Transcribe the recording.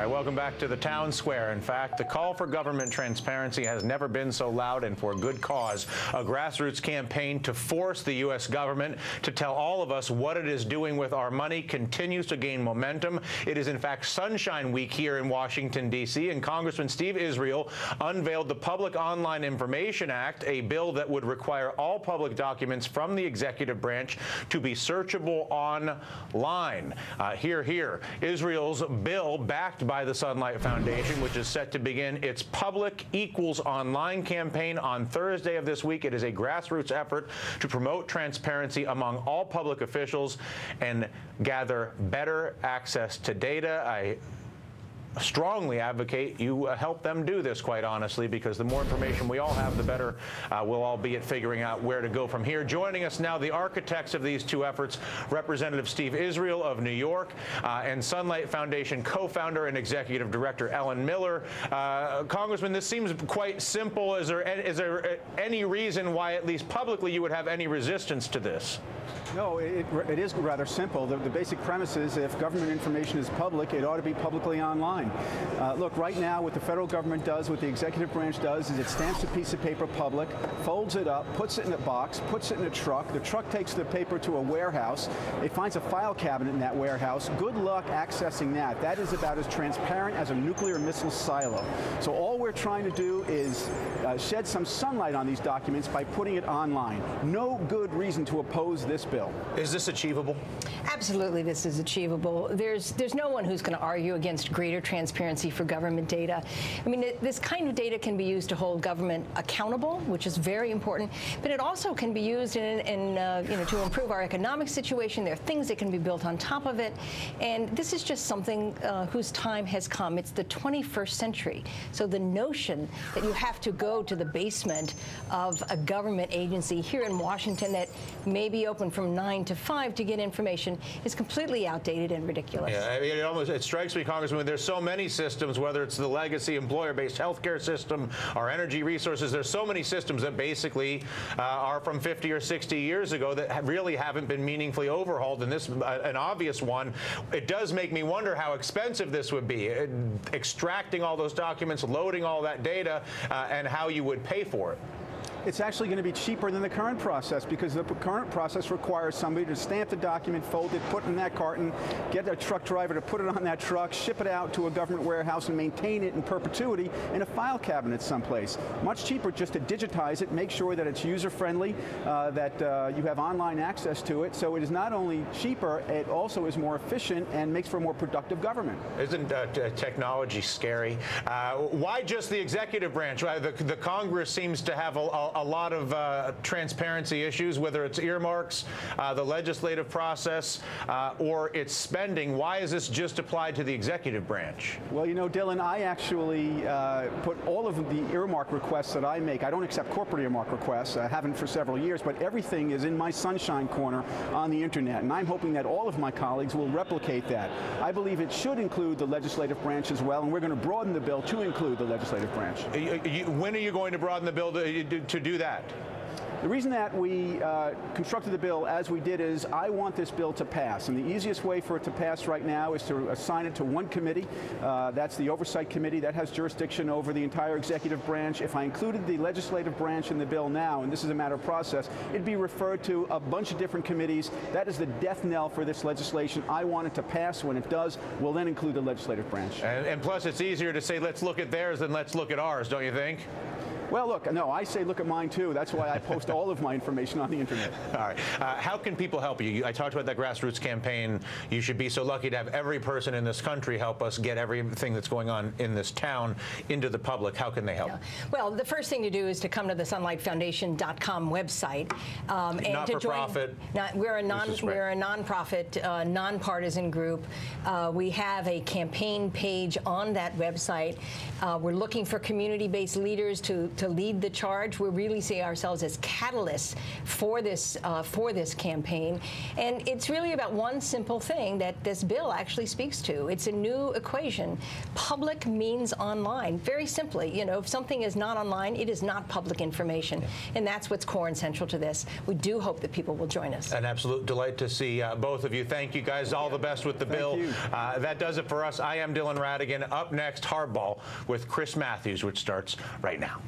right, welcome back to the town square. In fact, the call for government transparency has never been so loud, and for good cause. A grassroots campaign to force the U.S. government to tell all of us what it is doing with our money continues to gain momentum. It is, in fact, Sunshine Week here in Washington, D.C., and Congressman Steve Israel unveiled the Public Online Information Act, a bill that would require all public documents from the executive branch to be searchable online. Here. Israel's bill, backed by the Sunlight Foundation, which is set to begin its Public Equals Online campaign on Thursday of this week. It is a grassroots effort to promote transparency among all public officials and gather better access to data. I strongly advocate you help them do this, quite honestly, because the more information we all have, the better we'll all be at figuring out where to go from here. Joining us now, the architects of these two efforts, Representative Steve Israel of New York and Sunlight Foundation co-founder and executive director Ellen Miller. Congressman, this seems quite simple. Is there any reason why, at least publicly, you would have any resistance to this? No, it is rather simple. The basic premise is if government information is public, it ought to be publicly online. Look, right now what the federal government does, what the executive branch does, is it stamps a piece of paper public, folds it up, puts it in a box, puts it in a truck. The truck takes the paper to a warehouse. It finds a file cabinet in that warehouse. Good luck accessing that. That is about as transparent as a nuclear missile silo. So all we're trying to do is shed some sunlight on these documents by putting it online. No good reason to oppose this bill. Is this achievable? Absolutely, this is achievable. There's no one who's going to argue against greater transparency for government data. I mean, this kind of data can be used to hold government accountable, which is very important, but it also can be used to improve our economic situation. There are things that can be built on top of it, and this is just something whose time has come. It's the 21st century, so the notion that you have to go to the basement of a government agency here in Washington that may be open from 9 to 5 to get information is completely outdated and ridiculous. Yeah, I mean, it strikes me, Congressman, there's so many systems, whether it's the legacy employer-based healthcare system, our energy resources, there's so many systems that basically are from 50 or 60 years ago that really haven't been meaningfully overhauled, and this an obvious one. It does make me wonder how expensive this would be, extracting all those documents, loading all that data, and how you would pay for it. It's actually going to be cheaper than the current process, because the current process requires somebody to stamp the document, fold it, put it in that carton, get a truck driver to put it on that truck, ship it out to a government warehouse and maintain it in perpetuity in a file cabinet someplace. Much cheaper just to digitize it, make sure that it's user-friendly, that you have online access to it. So it is not only cheaper, it also is more efficient and makes for a more productive government. Isn't technology scary? Why just the executive branch? The Congress seems to have a lot of transparency issues, whether it's earmarks, the legislative process, or its spending. Why is this just applied to the executive branch? Well, you know, Dylan, I actually put all of the earmark requests that I make. I don't accept corporate earmark requests. I haven't for several years, but everything is in my sunshine corner on the internet, and I'm hoping that all of my colleagues will replicate that. I believe it should include the legislative branch as well, and we're going to broaden the bill to include the legislative branch. When are you going to broaden the bill to do that? The reason that we constructed the bill as we did is I want this bill to pass, and the easiest way for it to pass right now is to assign it to one committee. That's the Oversight Committee. That has jurisdiction over the entire executive branch. If I included the legislative branch in the bill now, and this is a matter of process, it'd be referred to a bunch of different committees. That is the death knell for this legislation. I want it to pass. When it does, we'll then include the legislative branch. And plus, it's easier to say, let's look at theirs than let's look at ours, don't you think? Well, look, no, I say look at mine, too. That's why I post all of my information on the internet. All right. How can people help you? I talked about that grassroots campaign. You should be so lucky to have every person in this country help us get everything that's going on in this town into the public. How can they help? Yeah. Well, the first thing to do is to come to the sunlightfoundation.com website. And not to for join, profit. We're a nonprofit, nonpartisan group. We have a campaign page on that website. We're looking for community-based leaders to to lead the charge. We really see ourselves as catalysts for this campaign, and it's really about one simple thing that this bill actually speaks to. It's a new equation. Public means online. Very simply, you know, if something is not online, it is not public information, and that's what's core and central to this. We do hope that people will join us. An absolute delight to see both of you. Thank you, guys. All the best with the bill. That does it for us. I am Dylan Ratigan. Up next, Hardball with Chris Matthews, which starts right now.